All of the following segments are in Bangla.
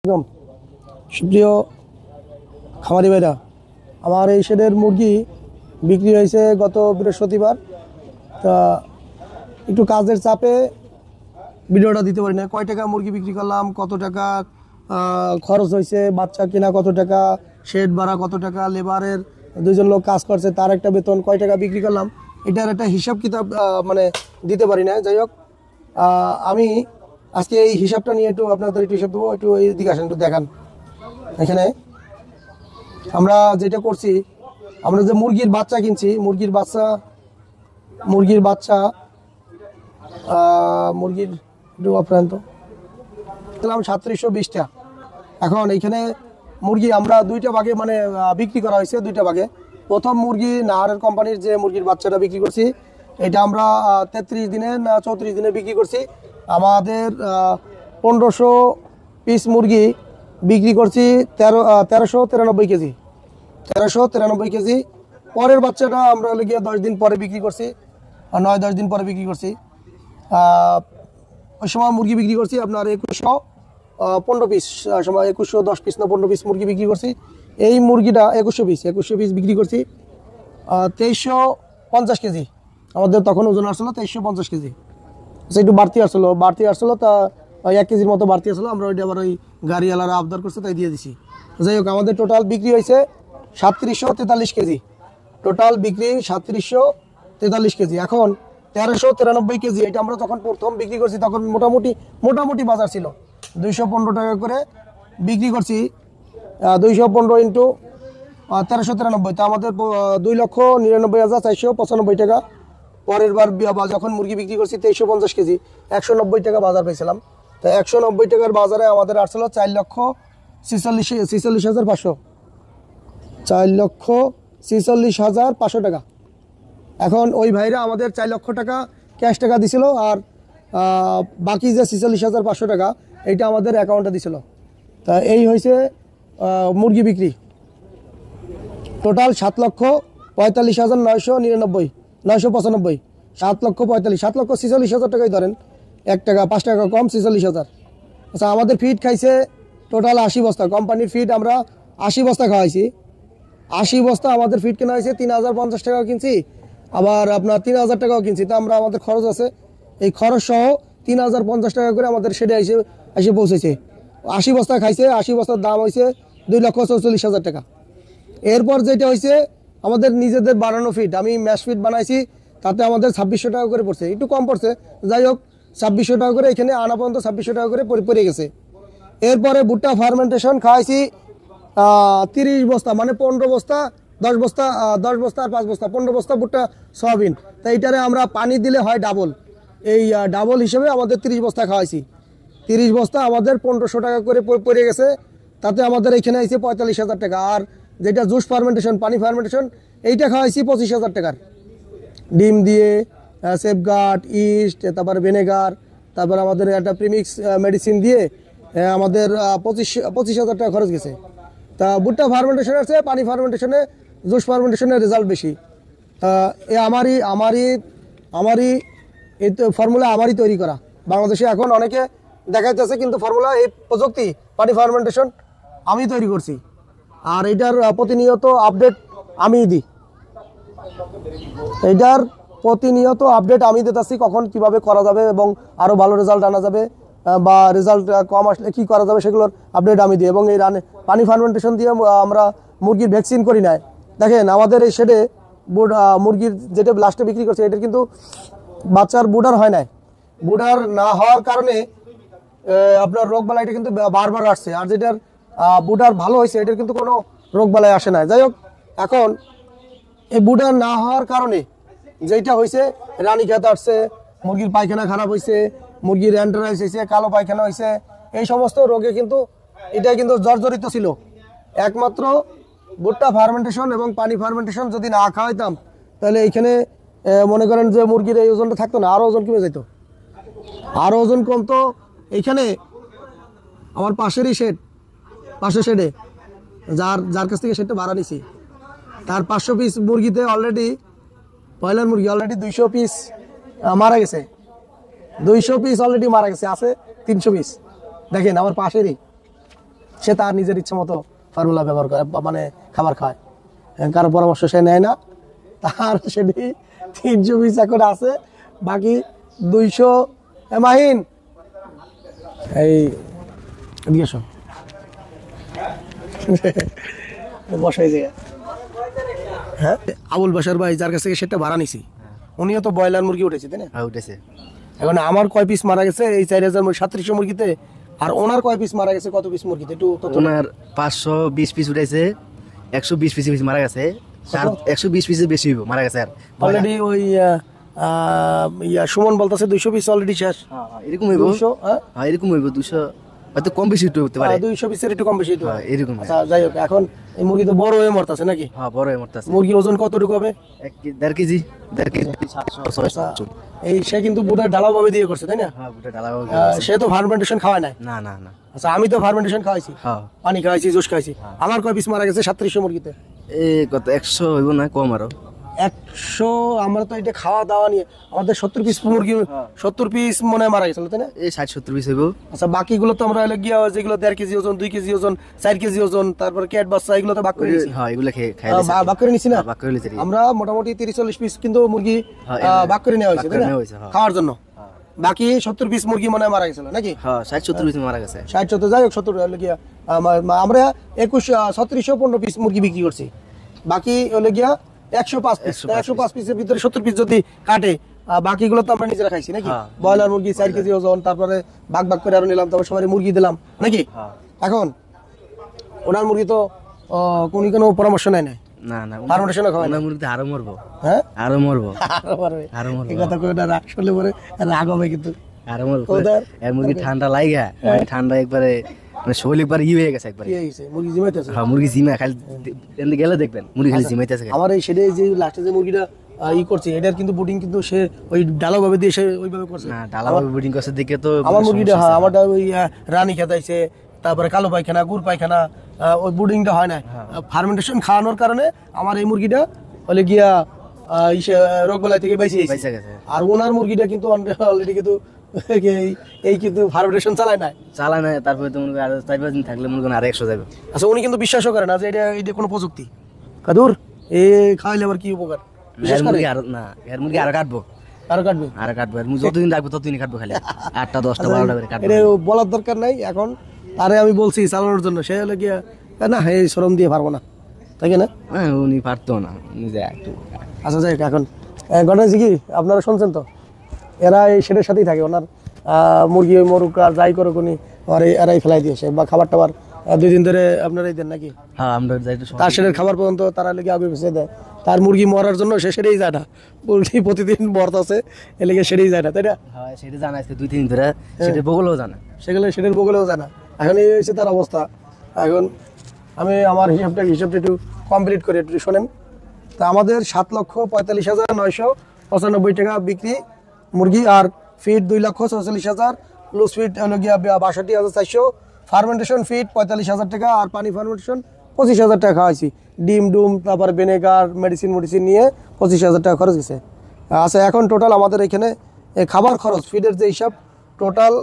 একদম সুপ্রিয় খামারি ভাইরা, আমার এই শেডের মুরগি বিক্রি হয়েছে গত বৃহস্পতিবার। তা একটু কাজের চাপে ভিডিওটা দিতে পারি না। কয় টাকা মুরগি বিক্রি করলাম, কত টাকা খরচ হয়েছে, বাচ্চা কিনা কত টাকা, শেড ভাড়া কত টাকা, লেবারের দুজন লোক কাজ করছে তার একটা বেতন, কয় টাকা বিক্রি করলাম, এটার একটা হিসাব কিতাব মানে দিতে পারি না। যাই হোক, আমি আজকে এই হিসাবটা নিয়ে একটু আপনাদের একটু হিসাব দেবো। একটু এই দিকে আসেন, একটু দেখান। এখানে আমরা যেটা করছি, আমরা যে মুরগির বাচ্চা কিনছি, মুরগির বাচ্চা মুরগির একটু অপ্রান্ত দিলাম 3720টা। এখন এইখানে মুরগি আমরা দুইটা ভাগে মানে বিক্রি করা হয়েছে, দুইটা ভাগে। প্রথম মুরগি নাহারের কোম্পানির যে মুরগির বাচ্চাটা বিক্রি করছি, এটা আমরা 33 দিনে না 34 দিনে বিক্রি করছি। আমাদের 1500 পিস মুরগি বিক্রি করছি 1393 কেজি, 1393 কেজি। পরের বাচ্চাটা আমরা গিয়ে 10 দিন পরে বিক্রি করছি, 9-10 দিন পরে বিক্রি করছি। ওই সময় মুরগি বিক্রি করছি আপনার 2115 পিস, সময় 2110 পিস না 15 পিস মুরগি বিক্রি করছি। এই মুরগিটা 2100 পিস বিক্রি করছি 2350 কেজি। আমাদের তখন ওজন আসলো 2350 কেজি। একটু বাড়তি আসলো তা 1 কেজির মতো বাড়তি আসলো। আমরা ওইটা আবার ওই গাড়িওয়ালারা আবদার করছে তাই দিয়ে দিছি। যাই হোক, আমাদের টোটাল বিক্রি হয়েছে 3743 কেজি। টোটাল বিক্রি 3743 কেজি। এখন 1393 কেজি, এটা আমরা যখন প্রথম বিক্রি করছি তখন মোটামুটি বাজার ছিল 215 টাকা করে বিক্রি করছি। 215 ইন্টু 1393, তা আমাদের 2,99,495 টাকা। পরের বার যখন মুরগি বিক্রি করছি 2350 কেজি, 190 টাকা বাজার পেয়েছিলাম। তো 190 টাকার বাজারে আমাদের আসছিল 4,46,500, 4,46,500 টাকা। এখন ওই ভাইরা আমাদের 4 লক্ষ টাকা ক্যাশ টাকা দিছিল, আর বাকি যে 46,500 টাকা এইটা আমাদের অ্যাকাউন্টে দিছিল। তা এই হয়েছে মুরগি বিক্রি। টোটাল 7,45,995, 7,45,000 টাকাই ধরেন, 1 টাকা 5 টাকা কম, 46,000। আচ্ছা, আমাদের ফিড খাইছে টোটাল 80 বস্তা। কোম্পানির ফিড আমরা 80 বস্তা খাওয়াইছি। 80 বস্তা আমাদের ফিড কেনা হয়েছে 3,050 টাকা কিনছি, আবার আপনার 3,000 টাকাও কিনছি। তা আমরা আমাদের খরচ আছে, এই খরচ সহ 3,050 টাকা করে আমাদের সেটা এসে পৌঁছেছে। 80 বস্তা খাইছে, 80 বস্তার দাম হয়েছে 2,44,000 টাকা। এরপর যেটা হয়েছে আমাদের নিজেদের বানানো ফিড, আমি ম্যাশ ফিড বানাইছি, তাতে আমাদের 2600 টাকা করে পড়ছে, একটু কম পড়ছে। যাই হোক, 2600 টাকা করে এখানে আনা পর্যন্ত 2600 টাকা করে পড়ে গেছে। এরপরে ভুট্টা ফার্মেন্টেশন খাওয়াইছি 30 বস্তা, মানে 15 বস্তা, 10 বস্তা আর 5 বস্তা, 15 বস্তা ভুট্টা সয়াবিন। তা এইটারে আমরা পানি দিলে হয় ডাবল, এই ডাবল হিসেবে আমাদের 30 বস্তা খাওয়াইছি। 30 বস্তা আমাদের 1500 টাকা করে পড়ে গেছে। তাতে আমাদের এখানে আইছে 45,000 টাকা। আর যেটা জুস ফার্মেন্টেশন, পানি ফার্মেন্টেশন, এইটা খাওয়াইছি 25,000 টাকার। ডিম দিয়ে, সেফগার্ড, ইস্ট, তারপর ভিনেগার, তারপর আমাদের একটা প্রিমিক্স মেডিসিন দিয়ে আমাদের 25,000 টাকা খরচ গেছে। তা ভুট্টা ফার্মেন্টেশন আছে, পানি ফার্মেন্টেশনে, জুস ফার্মেন্টেশনের রেজাল্ট বেশি। আমারই এই ফর্মুলা আমারই তৈরি করা। বাংলাদেশে এখন অনেকে দেখাইতেছে, কিন্তু ফর্মুলা এই প্রযুক্তি পানি ফার্মেন্টেশন আমি তৈরি করছি। আর এইটার প্রতিনিয়ত আপডেট আমি দিই, এইটার প্রতিনিয়ত আপডেট আমি দিতেছি, কখন কিভাবে করা যাবে এবং আরও ভালো রেজাল্ট আনা যাবে, বা রেজাল্ট কম আসলে কী করা যাবে সেগুলোর আপডেট আমি দিই। এবং এই পানি ফার্মেন্টেশন দিয়ে আমরা মুরগির ভ্যাকসিন করি নাই। দেখেন, আমাদের এই শেডে মুরগির যেটা লাস্টে বিক্রি করছে, এটার কিন্তু বাচ্চার বুডার হয় নাই। বুডার না হওয়ার কারণে আপনার রোগবালাই এটা কিন্তু বারবার আসছে। আর যেটার বুডার ভালো হয়েছে, এটার কিন্তু কোনো রোগবালাই আসে না। যাই হোক, এখন এই বুডার না হওয়ার কারণে যেটা হয়েছে, রানীক্ষেত আসছে, মুরগির পায়খানা খারাপ হয়েছে, মুরগির অ্যান্টারাইস হয়েছে, কালো পায়খানা হয়েছে, এই সমস্ত রোগে কিন্তু এটা কিন্তু জর্জরিত ছিল। একমাত্র ভুট্টা ফার্মেন্টেশন এবং পানি ফার্মেন্টেশন যদি না খাওয়াইতাম, তাহলে এইখানে মনে করেন যে মুরগির এই ওজনটা থাকতো না, আরও ওজন কমে যেত, আরও ওজন কমতো। এইখানে আমার পাশের শেডে যার কাছ থেকে শেডটা ভাড়া নিছি, তার 500 পিস মুরগিতে অলরেডি, ব্রয়লার মুরগি অলরেডি 200 পিস মারা গেছে। 200 পিস অলরেডি মারা গেছে, আছে 300 পিস। দেখেন আমার পাশেরই সে তার নিজের ইচ্ছে মতো ফর্মুলা ব্যবহার করে মানে খাবার খায়, কারো পরামর্শ সে নেয় না, তার সেটি 320 এখন আছে, বাকি 200 মাহিন এই এদিকে এসো। বসাই যায়। হ্যাঁ আবুল বাসার ভাই যার কাছ থেকে সেটা ভাড়া নিছি, উনিও তো ব্রয়লার মুরগি উঠেছে তাই না? হ্যাঁ উঠেছে। এখন আমার কয় পিস মারা গেছে এই 4000 মুরগিতে, আর ওনার কয় পিস মারা গেছে কত পিস মুরগিতে একটু তথ্য দাও। ওনার 520 পিস উঠেছে, 120 পিস মারা গেছে, 120 পিসের বেশি হইব মারা গেছে। আর অলরেডি ওই সুমন বলতেছে 200 পিস অলরেডি শেষ। এরকম হইব, 200 হ্যাঁ এরকম হইব, 200 হয়তো কম বেশি হতে পারে, 200 পিসের একটু কম বেশি হতে পারে। এরকম। আচ্ছা যাই হোক, এখন এই মুরগি তো বড় হয়ে মরতাছে নাকি? হ্যাঁ বড় হয়ে মরতেছে। মুরগির ওজন কতটুকু হবে? 1.5 কেজি 700 আচ্ছা, এই সে কিন্তু বুটার ঢালাও ভাবে দিয়ে করছে তাই না? হ্যাঁ বুটা ডালা। সে তো ফার্মেন্টেশন খাওয়ায় নাই? না না না। আচ্ছা আমি তো ফার্মেন্টেশন খাওয়াইছি, হ্যাঁ পানি খাওয়াইছি, জুস খাওয়াইছি। আমার কয় পিস মারা গেছে 3700 মুরগিতে? এই কত 100 হইব না কম আরো? 100। আমরা তো এটা খাওয়া দাওয়া নিয়ে আমাদের 70 পিস মুরগি, 70 পিস মনে হয় মারা গেছিল তাই না? এই 60-70 পিস হইব। আচ্ছা বাকিগুলো তো আমরা গিয়া যেগুলো 1.5 কেজি ওজন, 2 কেজি ওজন, 4 কেজি ওজন, তারপর ক্যাট বাচ্চা, এগুলো তো ভাগ করে নিছি। হ্যাঁ এগুলা খাই ভাগ করে নিছি না? ভাগ করে নিছি আমরা মোটামুটি 30-40 পিস কিন্তু মুরগি ভাগ করে নেওয়া হয়েছে তাই না খাওয়ার জন্য। বাকি 70 পিস মুরগি মনে হয় মারা গেছিল নাকি? হ্যাঁ 60-70 পিস মারা গেছে। 60-70 যাই হোক 70 গিয়া আমরা 3715 পিস মুরগি বিক্রি করছি, বাকি হলে গিয়া 105 পিস। 105 পিসের ভিতরে 70 পিস যদি কাটে, বাকিগুলো তো আমরা নিজেরা খাইছি নাকি? ব্রয়লার মুরগি 4 কেজি ওজন, তারপরে ভাগ ভাগ করে আরো নিলাম, তারপর সবাই মুরগি দিলাম নাকি? এখন ওনার মুরগি তো কোনো পরামর্শ নেয় না? না না ফার্মেন্টেশনও খাওয়ায় না? ওনার মুরগি আরো মরবো। হ্যাঁ আরো মরবো, আরো এই কথা কই না, রাগ শুনলে পরে রাগ হবে কিন্তু। আরো মরবো। এর মুরগি ঠান্ডা লাগা, ঠান্ডা একবারে মানে শরীর একবার হয়ে গেছে একবারে। কি হইছে? মুরগি জিমাইতেছে? হ্যাঁ মুরগি জিমা খালি এন্ড গেলে দেখবেন মুরগি খালি জিমাইতেছে। আমার এই সেটাই যে লাস্টে যে মুরগিটা করছে, এটার কিন্তু বুটিং কিন্তু সে ওই ডালা ভাবে দিয়ে সে ওইভাবে করছে না, ডালা ভাবে বুটিং করছে দেখে তো আমার মুরগিটা। হ্যাঁ আমারটা ওই রানী খেতাইছে, তারপরে কালো পায়খানা, গুড় পায়খানা, ওই বুডিংটা হয় না। ফার্মেন্টেশন খাওয়ানোর কারণে আমার এই মুরগিটা বলে গিয়া রোগ বেলায় থেকে বেঁচে গেছে। আর ওনার মুরগিটা কিন্তু অলরেডি কিন্তু এই কিন্তু ফার্মেন্টেশন চালায় না। তারপরে তো মনে করেন আর 4-5 দিন থাকলে মনে করেন আর 100 যাবে। আচ্ছা উনি কিন্তু বিশ্বাসও করে না যে এটা কোনো প্রযুক্তি। কাদুর এ খাইলে আবার কি উপকার? এর মুরগি আর না, এর মুরগি আর কাটবো, আরো কাটবে, আর কাটবো। এর মুরগি যতদিন রাখবো ততদিনই কাটবো, খালি 8টা 10টা 12টা করে কাটবো। এটা বলার দরকার নাই এখন। আরে আমি বলছি চালানোর জন্য, সে হলে গিয়া না এই শ্রম দিয়ে পারবো না, তাই না? হ্যাঁ উনি পারতো না নিজে একটু। আচ্ছা যাই এখন ঘটনা হচ্ছে কি, আপনারা শুনছেন তো, এরা এই শেডের সাথেই থাকে। ওনার মুরগি মরুক আর যাই করুক উনি এরাই ফেলাই দিয়েছে, বা খাবার টাবার 2 দিন ধরে আপনারাই দেন নাকি? হ্যাঁ আমরা তার শেডের খাবার পর্যন্ত তারা লেগে আগে বেঁচে দেয়। তার মুরগি মরার জন্য সে সেটাই যায় না, মুরগি প্রতিদিন মরতাছে এ লেগে সেটাই যায় না, তাই না? হ্যাঁ সেটা জানা আজকে 2-3 দিন ধরে, সেটা বগলেও জানা, সেগুলো সেটার বগলেও জানা। এখন এই হচ্ছে তার অবস্থা। এখন আমি আমার হিসাবটা একটু কমপ্লিট করে একটু শোনেন। তা আমাদের 7,45,995 টাকা বিক্রি মুরগি, আর ফিট 2,46,000, লুজ ফিট হলো গিয়া 62,400, ফার্মেন্টেশন ফিট 45,000 টাকা, আর পানি ফার্মেন্টেশন 25,000 টাকা খাওয়াইছি। ডিম ডুম তারপর ভিনেগার মেডিসিন নিয়ে 25,000 টাকা খরচ গেছে। আচ্ছা এখন টোটাল আমাদের এখানে খাবার খরচ ফিডের যে হিসাব, টোটাল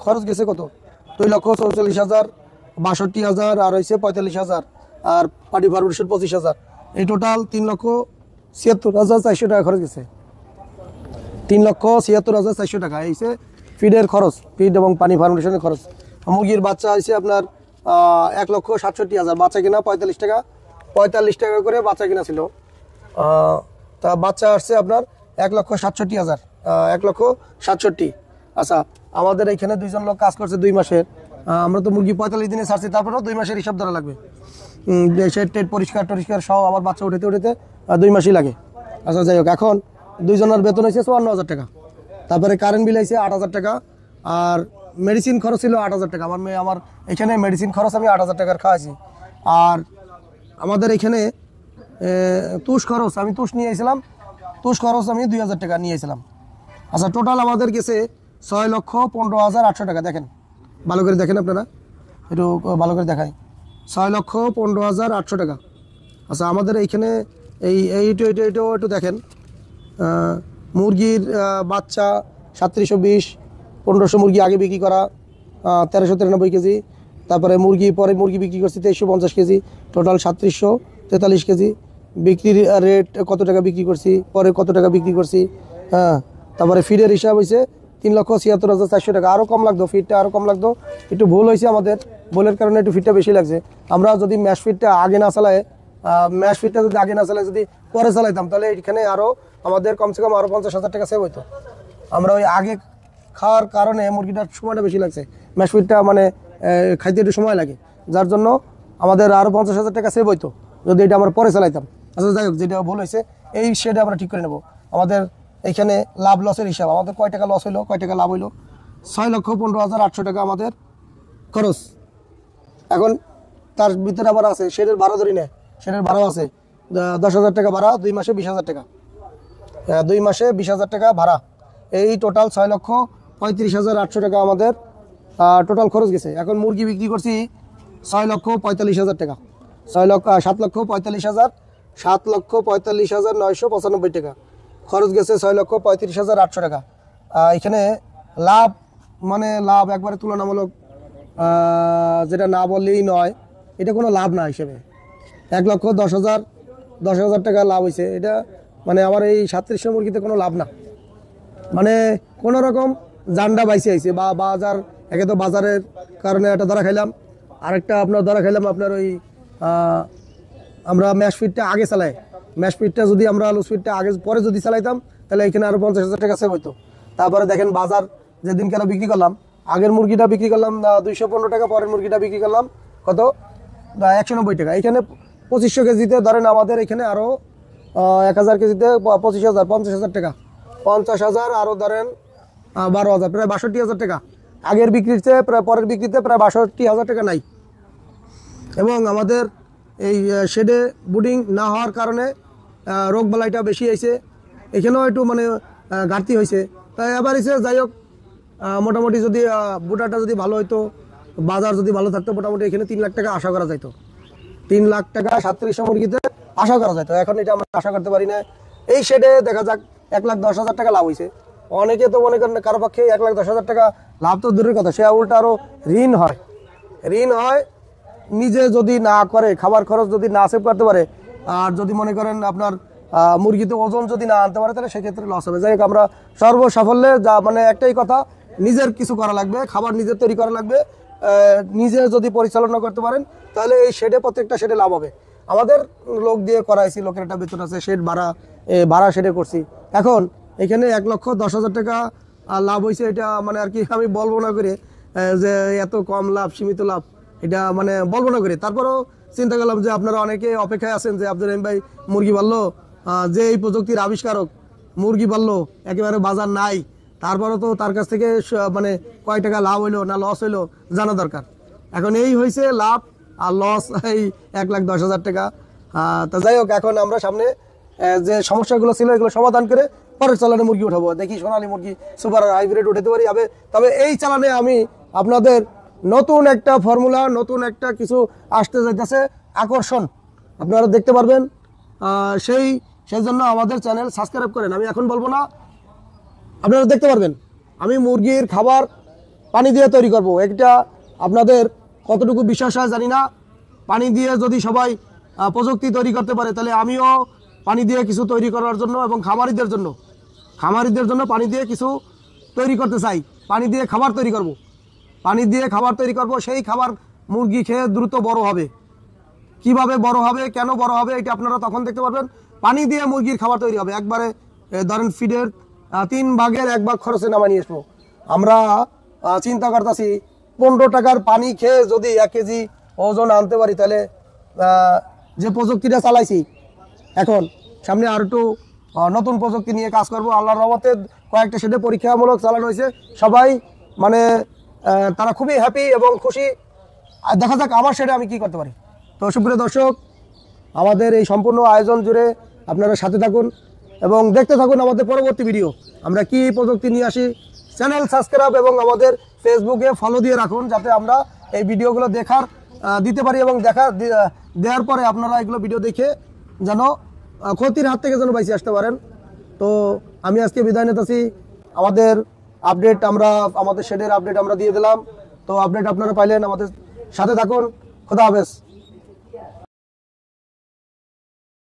খরচ গেছে কত? 2,44,000, 62,000, আর হয়েছে 45,000, আর পানি ফার্মেন্টেশন 25,000। এই টোটাল 3,76,400 টাকা খরচ গেছে। 3,76,400 টাকা এইছে ফিডের খরচ, ফিড এবং পানি ফার্মেন্টেশনের খরচ। মুরগির বাচ্চা হয়েছে আপনার 1,67,000, বাচ্চা কিনা 45 টাকা করে বাচ্চা কিনা ছিল। তা বাচ্চা আসছে আপনার 1,67,000, 1,67,000। আচ্ছা আমাদের এখানে 2জন লোক কাজ করছে 2 মাসের। আমরা তো মুরগি 45 দিনে ছাড়ছি, তারপরেও 2 মাসের হিসাব ধরা লাগবে। শেড টেড পরিষ্কার সহ আবার বাচ্চা উঠেতে 2 মাসই লাগে। আচ্ছা যাই হোক, এখন 2 জনের বেতন হয়েছে 54,000 টাকা, তারপরে কারেন্ট বিল হয়েছে 8,000 টাকা, আর মেডিসিন খরচ ছিল 8,000 টাকা। আমার এখানে মেডিসিন খরচ আমি 8,000 টাকার খাওয়াইছি। আর আমাদের এখানে তুষ খরচ, আমি তুষ নিয়ে এসেছিলাম, তুষ খরচ আমি 2,000 টাকা নিয়ে এসেছিলাম। আচ্ছা টোটাল আমাদের গেছে 6,15,800 টাকা। দেখেন ভালো করে দেখেন, আপনারা একটু ভালো করে দেখাই, 6,15,800 টাকা। আচ্ছা আমাদের এইখানে এইটা একটু দেখেন, মুরগির বাচ্চা 3,720, 1,500 মুরগি আগে বিক্রি করা, 1,393 কেজি, তারপরে পরে মুরগি বিক্রি করছি 2350 কেজি, টোটাল 3743 কেজি। বিক্রির রেট কত টাকা বিক্রি করছি, পরে কত টাকা বিক্রি করছি, হ্যাঁ। তারপরে ফিডের হিসাব হয়েছে 3,76,400 টাকা। আরও কম লাগতো, ফিডটা আরও কম লাগতো, একটু ভুল হয়েছে আমাদের, ভুলের কারণে একটু ফিডটা বেশি লাগছে। আমরা যদি ম্যাশ ফিডটা আগে না চালায়, যদি পরে চালাইতাম, তাহলে এখানে আরও আমাদের কমসে কম আরও 50,000 টাকা সেভ হইতো। আমরা ওই আগে খাওয়ার কারণে মুরগিটার সময়টা বেশি লাগছে, ম্যাশ ফিডটা মানে খাইতে একটু সময় লাগে, যার জন্য আমাদের আরও 50,000 টাকা সেভ হইতো যদি এটা আমরা পরে চালাইতাম। আচ্ছা যাই হোক, যেটা ভুল হয়েছে এই সেটা আমরা ঠিক করে নেব। আমাদের এইখানে লাভ লসের হিসাব, আমাদের কয় টাকা লস হইলো, কয় টাকা লাভ হইলো। 6,15,800 টাকা আমাদের খরচ। এখন তার ভিতরে আবার আছে শেডের ভাড়া, ধরি না, শেডের ভাড়াও আছে 10,000 টাকা ভাড়া, 2 মাসে 20,000 টাকা, 2 মাসে 20,000 টাকা ভাড়া। এই টোটাল 6,35,800 টাকা আমাদের টোটাল খরচ গেছে। এখন মুরগি বিক্রি করছি 6,45,000 টাকা, 7,45,995 টাকা খরচ গেছে, 6,35,800 টাকা। এখানে লাভ মানে লাভ একবারে তুলনামূলক, যেটা না বললেই নয়, এটা কোনো লাভ না হিসেবে 1,10,000 টাকা লাভ হয়েছে। এটা মানে আমার এই 3700 মুরগিতে কোনো লাভ না, মানে কোনো রকম জান্ডা বাইসে আইছে। বা বাজার, একে তো বাজারের কারণে একটা ধরা খাইলাম, আরেকটা আপনার ধরা খাইলাম আপনার ওই আমরা ম্যাশ ফিডটা আগে চালাই, ম্যাশ ফিডটা যদি আমরা লুজ ফিডটা আগে পরে যদি চালাইতাম, তাহলে এখানে আরও 50,000 টাকা সেভ হইতো। তারপরে দেখেন বাজার যেদিন কেন বিক্রি করলাম, আগের মুরগিটা বিক্রি করলাম 215 টাকা, পরের মুরগিটা বিক্রি করলাম কত 190 টাকা। এখানে 2500 কেজিতে ধরেন আমাদের এখানে আরও 1000 কেজিতে 25,000, 50,000 টাকা, 50,000 আরও ধরেন 12,000, প্রায় 62,000 টাকা। আগের বিক্রিতে প্রায় পরের বিক্রিতে প্রায় 62,000 টাকা নাই। এবং আমাদের এই শেডে বুডিং না হওয়ার কারণে রোগ বালাইটা বেশি হয়েছে, এখানেও একটু মানে ঘাটতি হয়েছে। তাই এবার এসে যাই হোক, মোটামুটি যদি বুটাটা যদি ভালো হইতো, বাজার যদি ভালো থাকতো, মোটামুটি এখানে 3 লাখ টাকা আশা করা যাইতো, 3 লাখ টাকা 3700 মুরগিতে আশা করা যাইতো। এখন এটা আমরা আশা করতে পারি না। এই শেডে দেখা যাক 1,10,000 টাকা লাভ হয়েছে। অনেকে তো মনে করেন কারো পক্ষে 1,10,000 টাকা লাভ তো দূরের কথা, সে উল্টা আরও ঋণ হয়। নিজে যদি না করে, খাবার খরচ যদি না সেভ করতে পারে, আর যদি মনে করেন আপনার মুরগিতে ওজন যদি না আনতে পারে, তাহলে সেক্ষেত্রে লস হবে। যাই হোক, আমরা সর্বসাফল্যে যা মানে একটাই কথা, নিজের কিছু করা লাগবে, খাবার নিজের তৈরি করা লাগবে। নিজে যদি পরিচালনা করতে পারেন, তাহলে এই শেডে প্রত্যেকটা শেডে লাভ হবে। আমাদের লোক দিয়ে করাইছি, লোকের একটা বেতন আছে, শেড ভাড়া শেডে করছি। এখন এখানে 1,10,000 টাকা লাভ হয়েছে। এটা মানে আর কি আমি বলবো না করে যে এত কম লাভ, সীমিত লাভ, এটা মানে বলবো না করে। তারপরেও চিন্তা করলাম যে আপনারা অনেকে অপেক্ষায় আছেন যে আব্দুল রহিম ভাই মুরগি পাললো, যে এই প্রযুক্তির আবিষ্কারক, মুরগি পাললো, একেবারে বাজার নাই, তারপরেও তো তার কাছ থেকে মানে কয় টাকা লাভ হইলো না লস হইলো জানা দরকার। এখন এই হয়েছে লাভ আর লস, এই 1,10,000 টাকা। তা যাই হোক, এখন আমরা সামনে যে সমস্যাগুলো ছিল এগুলো সমাধান করে পরের চালানে মুরগি উঠাবো। দেখি সোনালী মুরগি, সুপার হাইব্রিড উঠাতে পারি। তবে এই চালানে আমি আপনাদের নতুন একটা ফর্মুলা, নতুন একটা কিছু আসতে যাইতেছে, আকর্ষণ আপনারা দেখতে পারবেন। সেই জন্য আমাদের চ্যানেল সাবস্ক্রাইব করেন। আমি এখন বলবো না, আপনারা দেখতে পারবেন। আমি মুরগির খাবার পানি দিয়ে তৈরি করব। এটা আপনাদের কতটুকু বিশ্বাস হয় জানি না। পানি দিয়ে যদি সবাই প্রযুক্তি তৈরি করতে পারে, তাহলে আমিও পানি দিয়ে কিছু তৈরি করার জন্য এবং খামারিদের জন্য পানি দিয়ে কিছু তৈরি করতে চাই। পানি দিয়ে খাবার তৈরি করব। সেই খাবার মুরগি খেয়ে দ্রুত বড় হবে। কিভাবে বড় হবে, কেন বড় হবে, এটা আপনারা তখন দেখতে পারবেন। পানি দিয়ে মুরগির খাবার তৈরি হবে। একবারে ধরেন ফিডের 3 ভাগের 1 ভাগ খরচে নামাই নিয়ে আসবো। আমরা চিন্তা করতেছি 15 টাকার পানি খেয়ে যদি 1 কেজি ওজন আনতে পারি, তাহলে যে প্রযুক্তিটা চালাইছি, এখন সামনে আর একটু নতুন প্রযুক্তি নিয়ে কাজ করব। আল্লাহর রহমতে কয়েকটা সেটা পরীক্ষামূলক চালানো হয়েছে, সবাই মানে তারা খুবই হ্যাপি এবং খুশি। দেখা যাক আমার সেটা আমি কি করতে পারি। তো সুপ্রিয় দর্শক, আমাদের এই সম্পূর্ণ আয়োজন জুড়ে আপনারা সাথে থাকুন এবং দেখতে থাকুন আমাদের পরবর্তী ভিডিও। আমরা কি প্রযুক্তি নিয়ে আসি। চ্যানেল সাবস্ক্রাইব এবং আমাদের ফেসবুকে ফলো দিয়ে রাখুন, যাতে আমরা এই ভিডিওগুলো দিতে পারি এবং দেওয়ার পরে আপনারা এগুলো ভিডিও দেখে যেন ক্ষতির হাত থেকে যেন বেঁচে আসতে পারেন। তো আমি আজকে বিদায় নিতেছি। আমাদের শেডের আপডেট আমরা দিয়ে দিলাম। তো আপডেট আপনারা পাইলেন, আমাদের সাথে থাকুন। খোদা হাফেজ।